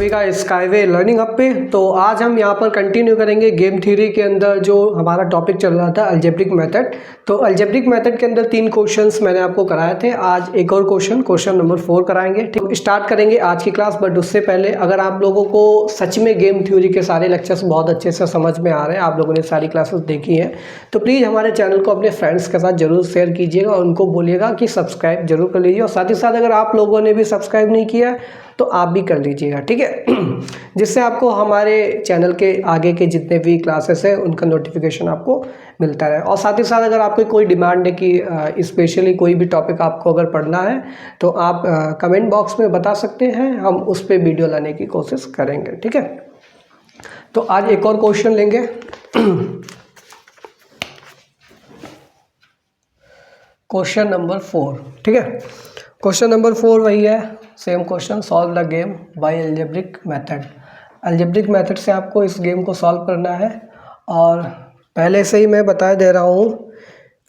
सभी का skyway learning hub पे। तो आज हम यहाँ पर कंटिन्यू करेंगे गेम थ्योरी के अंदर जो हमारा टॉपिक चल रहा था अलजेब्रिक मेथड। तो अलजेब्रिक मेथड के अंदर 3 क्वेश्चंस मैंने आपको कराए थे। आज एक और क्वेश्चन नंबर 4 कराएंगे। ठीक, स्टार्ट करेंगे आज की क्लास। बट उससे पहले अगर आप लोगों को सच में गेम थ्योरी के सारे लेक्चर्स बहुत अच्छे से समझ में आ रहे हैं, आप लोगों ने सारी क्लासेस देखी हैं, तो प्लीज़ हमारे चैनल को अपने फ्रेंड्स के साथ जरूर शेयर कीजिएगा और उनको बोलिएगा कि सब्सक्राइब जरूर कर लीजिए। और साथ ही साथ अगर आप लोगों ने भी सब्सक्राइब नहीं किया तो आप भी कर लीजिएगा, ठीक है, जिससे आपको हमारे चैनल के आगे के जितने भी क्लासेस हैं उनका नोटिफिकेशन आपको मिलता रहे। और साथ ही साथ अगर आपकी कोई डिमांड है कि स्पेशली कोई भी टॉपिक आपको अगर पढ़ना है तो आप कमेंट बॉक्स में बता सकते हैं, हम उस पर वीडियो लाने की कोशिश करेंगे, ठीक है। तो आज एक और क्वेश्चन लेंगे। क्वेश्चन नंबर 4, ठीक है। क्वेश्चन नंबर 4 वही है, same question, solve the game by algebraic method. Algebraic method से आपको इस गेम को सॉल्व करना है। और पहले से ही मैं बता दे रहा हूँ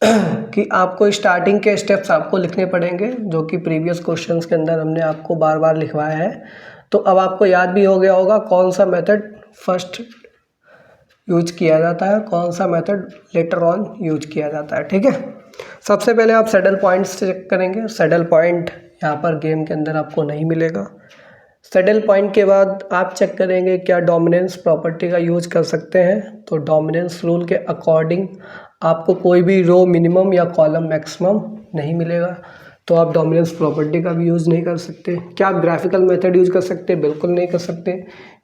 कि आपको स्टार्टिंग के स्टेप्स आपको लिखने पड़ेंगे, जो कि प्रीवियस क्वेश्चंस के अंदर हमने आपको बार बार लिखवाया है। तो अब आपको याद भी हो गया होगा कौन सा मेथड फर्स्ट यूज किया जाता है, कौन सा मेथड लेटर ऑन यूज किया जाता है, ठीक है। सबसे पहले आप सैडल पॉइंट्स चेक करेंगे। सैडल पॉइंट यहाँ पर गेम के अंदर आपको नहीं मिलेगा। सैडल पॉइंट के बाद आप चेक करेंगे क्या डोमिनेंस प्रॉपर्टी का यूज कर सकते हैं। तो डोमिनेंस रूल के अकॉर्डिंग आपको कोई भी रो मिनिमम या कॉलम मैक्सिमम नहीं मिलेगा, तो आप डोमिनेंस प्रॉपर्टी का भी यूज़ नहीं कर सकते। क्या आप ग्राफिकल मेथड यूज़ कर सकते? बिल्कुल नहीं कर सकते,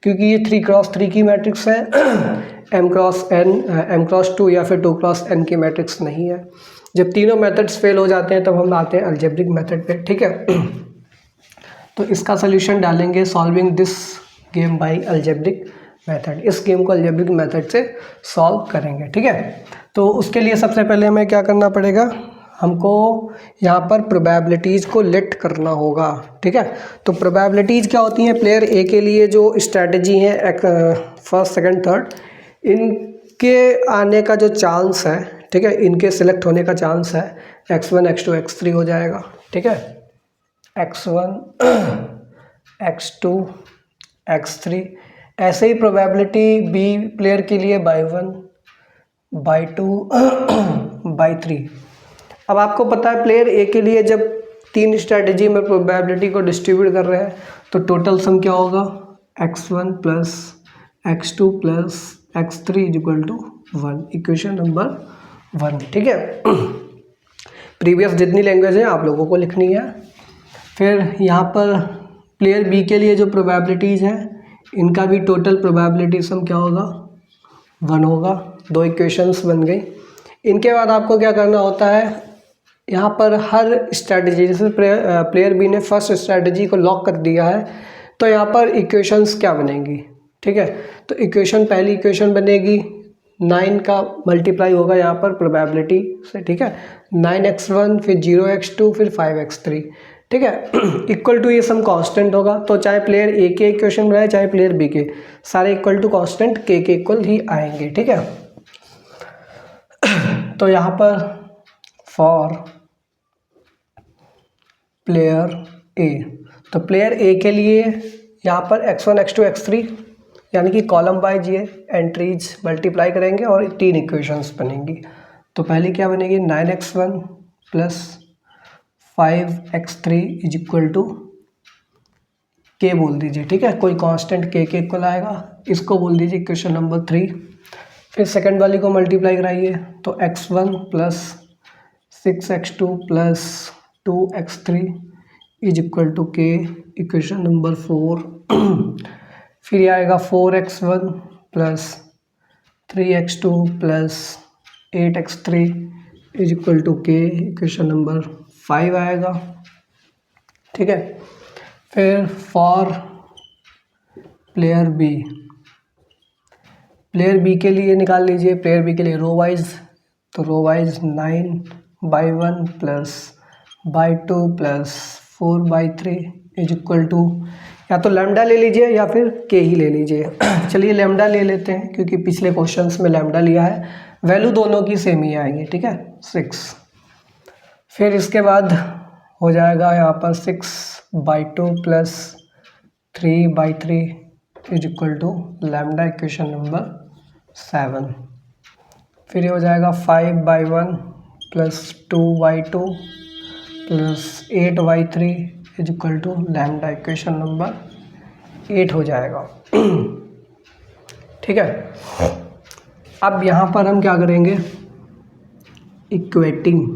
क्योंकि ये 3x3 की मैट्रिक्स है, m×2 या फिर 2×n की मैट्रिक्स नहीं है। जब तीनों मेथड्स फेल हो जाते हैं तब हम आते हैं अलजेब्रिक मेथड पे, ठीक है। तो इसका सोल्यूशन डालेंगे solving this game by algebraic method. इस गेम को अलजेब्रिक मेथड से सॉल्व करेंगे, ठीक है। तो उसके लिए सबसे पहले हमें क्या करना पड़ेगा, हमको यहाँ पर प्रोबेबिलिटीज़ को लेट करना होगा, ठीक है। तो प्रोबेबिलिटीज़ क्या होती हैं, प्लेयर ए के लिए जो स्ट्रैटेजी है फर्स्ट सेकंड थर्ड, इनके आने का जो चांस है, ठीक है, इनके सिलेक्ट होने का चांस है x1 x2 x3 हो जाएगा, ठीक है। x1 x2 x3। ऐसे ही प्रोबेबिलिटी बी प्लेयर के लिए बाई 1 बाई 2 बाई 3। अब आपको पता है प्लेयर ए के लिए जब 3 स्ट्रैटेजी में प्रोबेबिलिटी को डिस्ट्रीब्यूट कर रहे हैं तो टोटल सम क्या होगा, x1 plus x2 plus x3 equal to 1, equation number 1, ठीक है। प्रीवियस जितनी लैंग्वेज है आप लोगों को लिखनी है। फिर यहाँ पर प्लेयर बी के लिए जो प्रोबेबिलिटीज़ हैं इनका भी टोटल प्रोबेबिलिटी सम क्या होगा, 1 होगा। 2 इक्वेशंस बन गई। इनके बाद आपको क्या करना होता है, यहाँ पर हर स्ट्रैटेजी, जैसे प्लेयर बी ने फर्स्ट स्ट्रैटेजी को लॉक कर दिया है तो यहाँ पर इक्वेशंस क्या बनेंगी, ठीक है। तो इक्वेशन, पहली इक्वेशन बनेगी 9 का मल्टीप्लाई होगा यहाँ पर प्रोबेबिलिटी से, ठीक है, 9x1 फिर 0x2 फिर 5x3, ठीक है, इक्वल टू ये सम कांस्टेंट होगा। तो चाहे प्लेयर ए के इक्वेशन बनाए चाहे प्लेयर बी के, सारे इक्वल टू कांस्टेंट के इक्वल ही आएंगे, ठीक है। तो यहाँ पर फॉर प्लेयर ए, तो प्लेयर ए के लिए यहाँ पर x1 x2 x3 यानी कि कॉलम वाइज ये एंट्रीज मल्टीप्लाई करेंगे और 3 इक्वेशंस बनेंगी। तो पहली क्या बनेगी, 9x1 plus 5x3 is equal to के बोल दीजिए, ठीक है, कोई कांस्टेंट के इक्वल आएगा, इसको बोल दीजिए इक्वेशन नंबर 3। फिर सेकंड वाली को मल्टीप्लाई कराइए तो x1 plus 6x2 plus 2x3 is equal to K, equation number 4। फिर ये आएगा 4x1 plus 3x2 plus 8x3 is equal to K, equation number 5 आएगा, ठीक है। फिर for player B, player B के लिए निकाल लीजिए, प्लेयर बी के लिए रो वाइज, तो row wise 9/1 plus by 2 plus 4/3 is equal to, या तो लैम्डा ले लीजिए या फिर के ही ले लीजिए। चलिए लैम्डा ले लेते हैं क्योंकि पिछले क्वेश्चंस में लैम्डा लिया है, वैल्यू दोनों की सेम ही आएगी, ठीक है, 6। फिर इसके बाद हो जाएगा यहाँ पर 6/2 plus 3/3 is equal to lambda equation number 7। फिर ये हो जाएगा 5/1 plus 2/2 plus 8/3 is equal to lambda equation number 8 हो जाएगा। ठीक है, अब यहाँ पर हम क्या करेंगे, इक्वेटिंग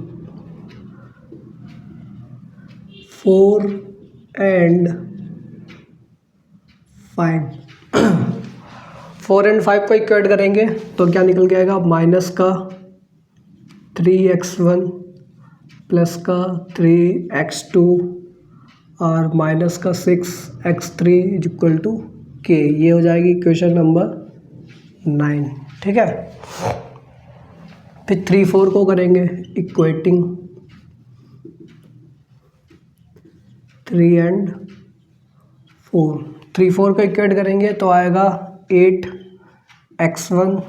4 and 5 4 and 5 को इक्वेट करेंगे तो क्या निकल के आएगा, माइनस का 3x1 प्लस का 3x2 और माइनस का 6x3 is equal to k। ये हो जाएगी इक्वेशन नंबर 9। ठीक है, फिर 3 4 को करेंगे इक्वेटिंग 3 and 4। 3 4 को इक्वेट करेंगे तो आएगा 8x1,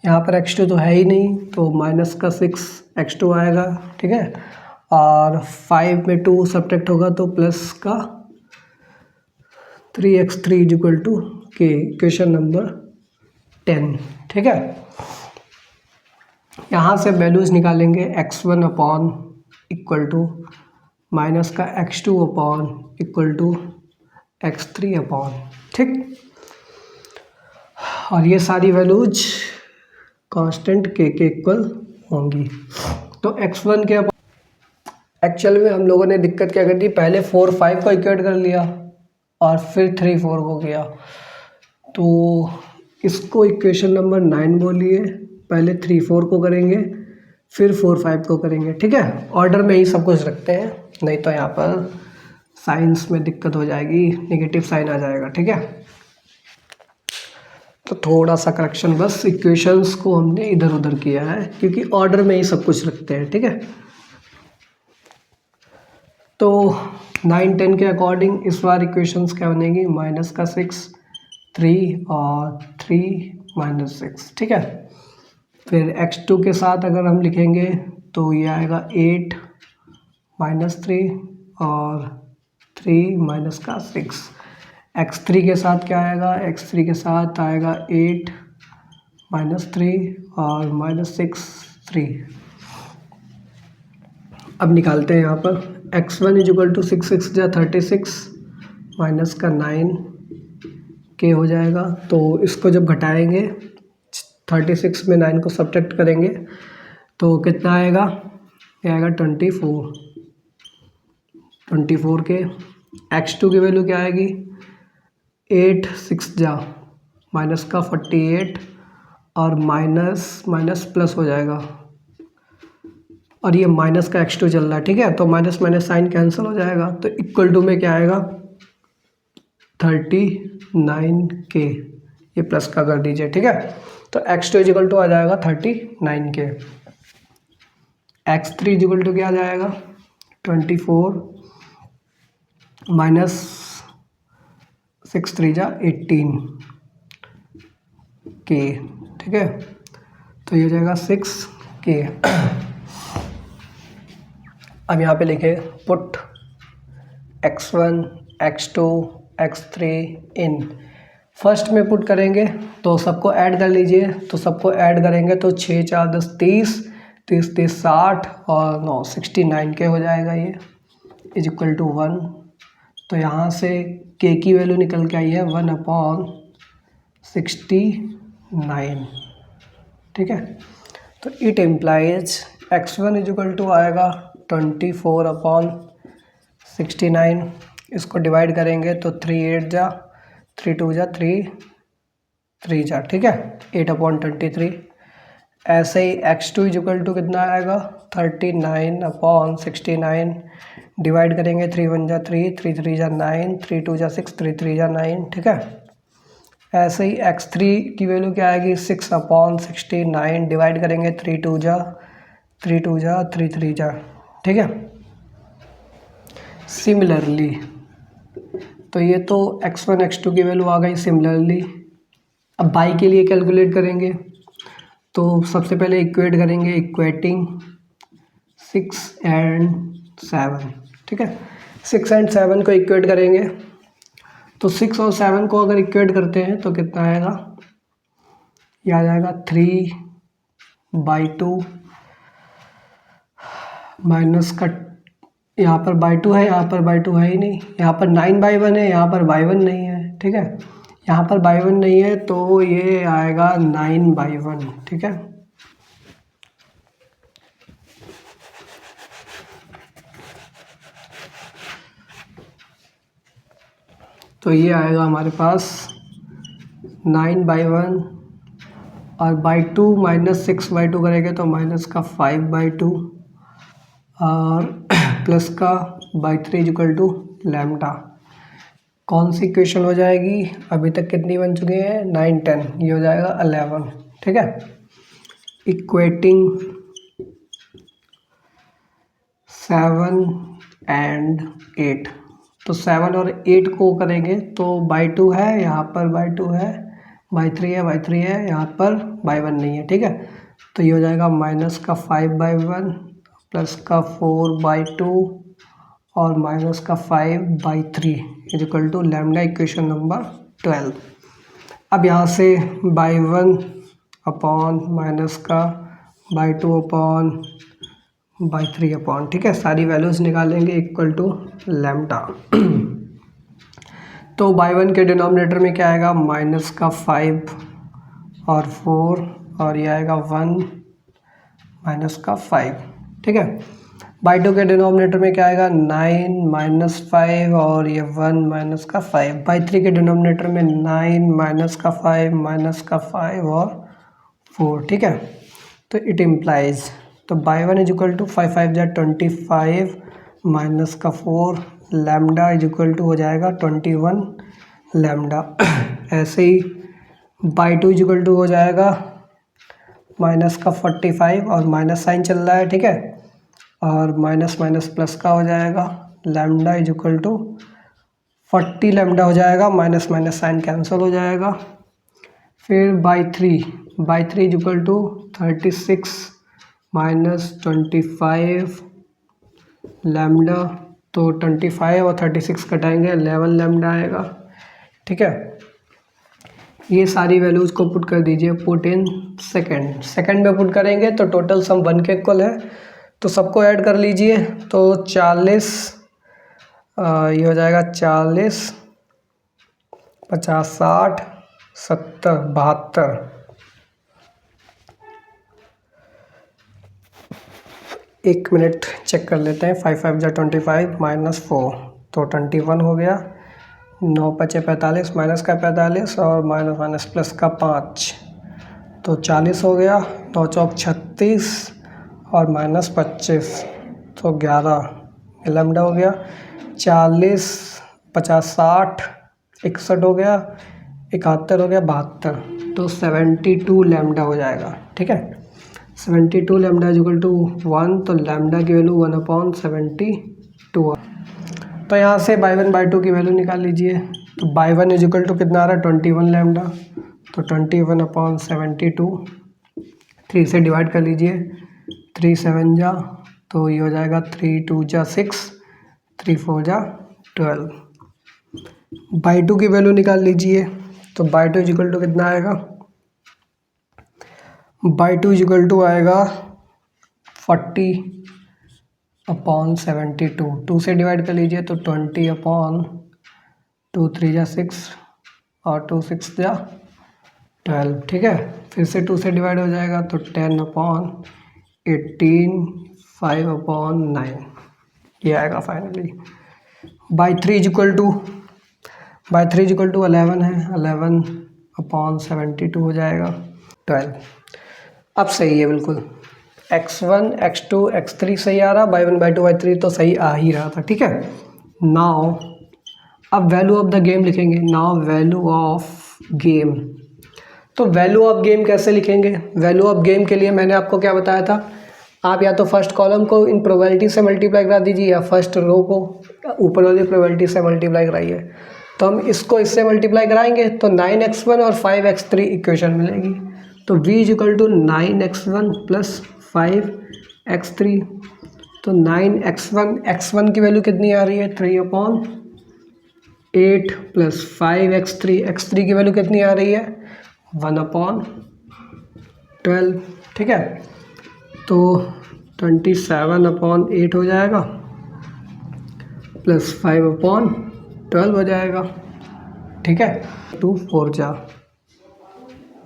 यहाँ पर x2 तो है ही नहीं तो माइनस का 6x2 आएगा। ठीक है, और 5 में 2 सब्ट्रैक्ट होगा तो प्लस का 3x3 is equal to K, equation number 10। ठीक है, यहाँ से वैल्यूज निकालेंगे x1 upon equal to minus का x2 upon equal to x3 upon. ठीक, और ये सारी वैल्यूज कांस्टेंट k के इक्वल होंगी। तो x1 के एक्चुअल में हम लोगों ने दिक्कत क्या कर दी, पहले 4 5 को इक्वेट कर लिया और फिर 3 4 को किया, तो इसको इक्वेशन नंबर 9 बोलिए। पहले 3 4 को करेंगे फिर 4 5 को करेंगे। ठीक है, ऑर्डर में ही सब कुछ रखते हैं, नहीं तो यहाँ पर साइंस में दिक्कत हो जाएगी, नेगेटिव साइन आ जाएगा। ठीक है, तो थोड़ा सा करेक्शन, बस इक्वेशंस को हमने इधर उधर किया है क्योंकि ऑर्डर में ही सब कुछ रखते हैं। ठीक है, तो 9 10 के अकॉर्डिंग इस बार इक्वेशंस क्या बनेगी, माइनस का 6 3 और 3 माइनस 6। ठीक है, फिर x2 के साथ अगर हम लिखेंगे तो ये आएगा 8 माइनस 3 और 3 माइनस का 6। x3 के साथ क्या आएगा, x3 के साथ आएगा 8 माइनस 3 और माइनस 6 3। अब निकालते हैं यहाँ पर x1 इज इक्वल टू 6 6 जा 36 माइनस का 9 k हो जाएगा। तो इसको जब घटाएंगे 36 में 9 को सब्ट्रैक्ट करेंगे तो कितना आएगा, ये आएगा 24 के। x2 की वैल्यू क्या आएगी, 8 6 जा माइनस का 48 और माइनस माइनस प्लस हो जाएगा, और ये माइनस का x2 चल रहा है। ठीक है, तो माइनस माइनस साइन कैंसिल हो जाएगा, तो इक्वल टू में क्या आएगा 39k, ये प्लस का कर दीजिए। ठीक है, तो x2 इज इक्वल टू आ जाएगा 39k। x3 is equal to क्या आ जाएगा 24 माइनस 6 3 जा 18k। ठीक है, तो ये हो जाएगा 6k। अब यहाँ पे लिखे पुट x1 x2 x3 इन। फर्स्ट में पुट करेंगे तो सबको ऐड कर लीजिए, तो सबको ऐड करेंगे तो 6 4 10 30 30 30 60 और 9 69k हो जाएगा। ये इज इक्वल टू 1। तो यहाँ से k की वैल्यू निकल के आई है 1/69। ठीक है, तो it implies x1 is equal to आएगा 24/69। इसको डिवाइड करेंगे तो 3 8 जा 3 2 जा 3 3 जा। ठीक है, 8/23। ऐसे ही x2 इज इक्वल टू कितना आएगा 39/69। डिवाइड करेंगे 3 1 जा 3 3 3 जा 9 3 2 जा 6 3 3 जा 9। ठीक है, ऐसे ही x3 की वैल्यू क्या आएगी 6/69। डिवाइड करेंगे 3 2 जा 3 2 जा 3 3 जा। ठीक है, सिमिलरली तो ये तो x1 x2 की वैल्यू आ गई सिमिलरली। अब y के लिए कैलकुलेट करेंगे तो सबसे पहले इक्वेट करेंगे, इक्वेटिंग 6 and 7। ठीक है, 6 and 7 को इक्वेट करेंगे तो 6 और 7 को अगर इक्वेट करते हैं तो कितना आएगा, ये आ जाएगा 3/2 माइनस का, यहाँ पर बाई 2 है, यहाँ पर बाई 2 है ही नहीं, यहाँ पर 9/1 है, यहाँ पर बाई 1 नहीं है, ठीक है, यहाँ पर बाई 1 नहीं है तो ये आएगा 9/1, ठीक है। तो ये आएगा हमारे पास 9/1 और बाई 2 माइनस 6/2 करेंगे तो माइनस का 5/2 और प्लस का बाई 3 इक्वल टू लैम्डा। कौन सी इक्वेशन हो जाएगी, अभी तक कितनी बन चुकी है, 9 10, ये हो जाएगा 11, ठीक है। इक्वेटिंग 7 एंड 8, तो 7 और 8 को करेंगे तो बाई 2 है, यहाँ पर बाई 2 है, बाई 3 है, बाई 3 है, यहाँ पर बाई 1 नहीं है, ठीक है। तो ये हो जाएगा माइनस का 5/1 प्लस का 4/2 और माइनस का 5/3 is equal to lambda, equation number 12। अब यहाँ से बाई 1 अपॉन माइनस का बाई 2 अपॉन बाई 3 अपॉन, ठीक है, सारी वैल्यूज निकालेंगे इक्वल टू लैम्डा। तो बाई 1 के डिनोमिनेटर में क्या आएगा, माइनस का 5 और 4 और ये आएगा 1 माइनस का 5, ठीक है। बाई 2 के डिनोमिनेटर में क्या आएगा, 9 माइनस 5 और ये 1 माइनस का 5। बाई 3 के डिनोमिनेटर में 9 माइनस का 5 माइनस का 5 और 4, ठीक है। तो इट इम्प्लाइज, तो बाई 1 इज इक्वल टू 5 5 जा 25 माइनस का 4 लैम्डा इज इक्वल टू हो जाएगा 21 लैम्डा। ऐसे ही बाई 2 इज इक्वल टू हो जाएगा माइनस का 45 और माइनस साइन चल रहा है, ठीक है, और माइनस माइनस प्लस का हो जाएगा, lambda is equal to 40 lambda हो जाएगा, माइनस माइनस साइन कैंसिल हो जाएगा। फिर by 3 is equal to 36 minus 25 lambda, तो 25 और 36 कटाएंगे 11 लैम्डा आएगा, ठीक है। ये सारी वैल्यूज़ को पुट कर दीजिए, पुट इन सेकंड में पुट करेंगे तो टोटल सम 1 के इक्वल है, तो सबको ऐड कर लीजिए। तो 40 ये हो जाएगा 40 50 60 70 72, एक मिनट चेक कर लेते हैं। 5 5 जा 25 माइनस 4 तो 21 हो गया, 9 5 45 माइनस का 45 और माइनस माइनस प्लस का 5 तो 40 हो गया, 9 चौक 36 और माइनस 25 तो 11 लैम्डा हो गया। 40 50 60 61 हो गया, 71 हो गया, 72 तो 72 लैम्डा हो जाएगा, ठीक है। 72 लैम्डा इज इक्वल टू 1, तो लैम्डा की वैल्यू 1/72। तो यहाँ से बाई 1 बाई 2 की वैल्यू निकाल लीजिए। तो बाई 1 इज इक्वल टू कितना आ रहा है, 21 लैम्डा, तो 21/72 3 से डिवाइड कर लीजिए, 3 7 जा तो ये हो जाएगा 3 2 जा 6 3 4 जा 12। बाई 2 की वैल्यू निकाल लीजिए। तो बाई 2 इज इक्वल टू कितना आएगा, बाई 2 इज इक्वल टू आएगा 40/72, 2 से डिवाइड कर लीजिए तो 20/2 3 जा 6 और 2 6 जा 12, ठीक है। फिर से 2 से डिवाइड हो जाएगा तो 10/18 5/9 ये आएगा finally. By 3 is equal to 11 है, 11/72 हो जाएगा 12। अब सही है बिल्कुल, x1 x2 x3 सही आ रहा, बाई 1 बाई 2 बाई 3 तो सही आ ही रहा था, ठीक है। नाउ अब वैल्यू ऑफ द गेम लिखेंगे। नाउ वैल्यू ऑफ गेम, तो वैल्यू ऑफ गेम कैसे लिखेंगे। वैल्यू ऑफ गेम के लिए मैंने आपको क्या बताया था, आप या तो फर्स्ट कॉलम को इन प्रोबेबिलिटी से मल्टीप्लाई करा दीजिए या फर्स्ट रो को ऊपर वाली प्रोबेबिलिटी से मल्टीप्लाई कराइए। तो हम इसको इससे मल्टीप्लाई कराएंगे तो 9x1 और 5x3 इक्वेशन मिलेगी। तो v is equal to 9x1 plus 5x3, तो 9x1 x1 की वैल्यू कितनी आ रही है, 3/2 8 प्लस 5x3, x3 की वैल्यू कितनी आ रही है 1/12, ठीक है। तो 27/8 हो जाएगा प्लस 5/12 हो जाएगा, ठीक है। 2 4 जा,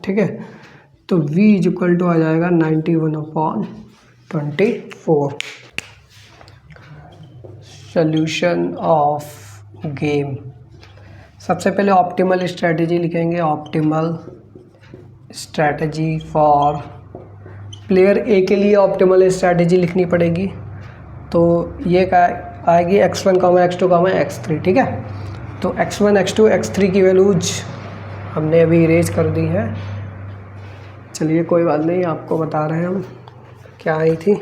ठीक है। तो v इक्वल टू आ जाएगा 91/24। सोल्यूशन ऑफ गेम, सबसे पहले ऑप्टिमल स्ट्रेटजी लिखेंगे। ऑप्टिमल स्ट्रेटजी फॉर प्लेयर ए के लिए ऑप्टिमल स्ट्रेटजी लिखनी पड़ेगी। तो ये क्या आएगी x1, x2, x3, ठीक है। तो x1, x2, x3 की वैल्यूज हमने अभी इरेज कर दी है। चलिए कोई बात नहीं, आपको बता रहे हैं हम क्या आई थी।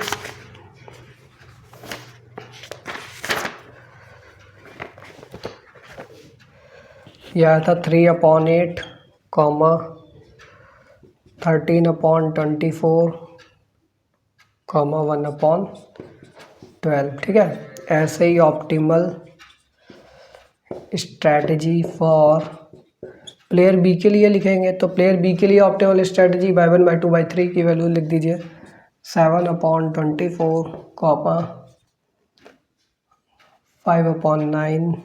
यह था 3/8, 13/24, 1/12, ठीक है। ऐसे ही optimal strategy for player B के लिए लिखेंगे। तो प्लेयर बी के लिए optimal strategy y1, y2, y3 की वैल्यू लिख दीजिए 7/24, 5/9,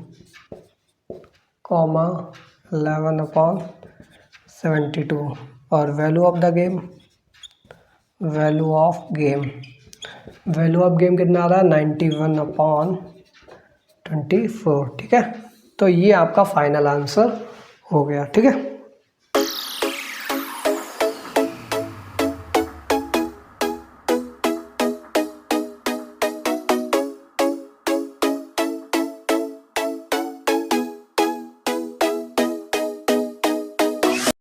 11/72। और value of the game, value of game कितना आ रहा है 91/24, ठीक है। तो ये आपका फाइनल आंसर हो गया, ठीक है।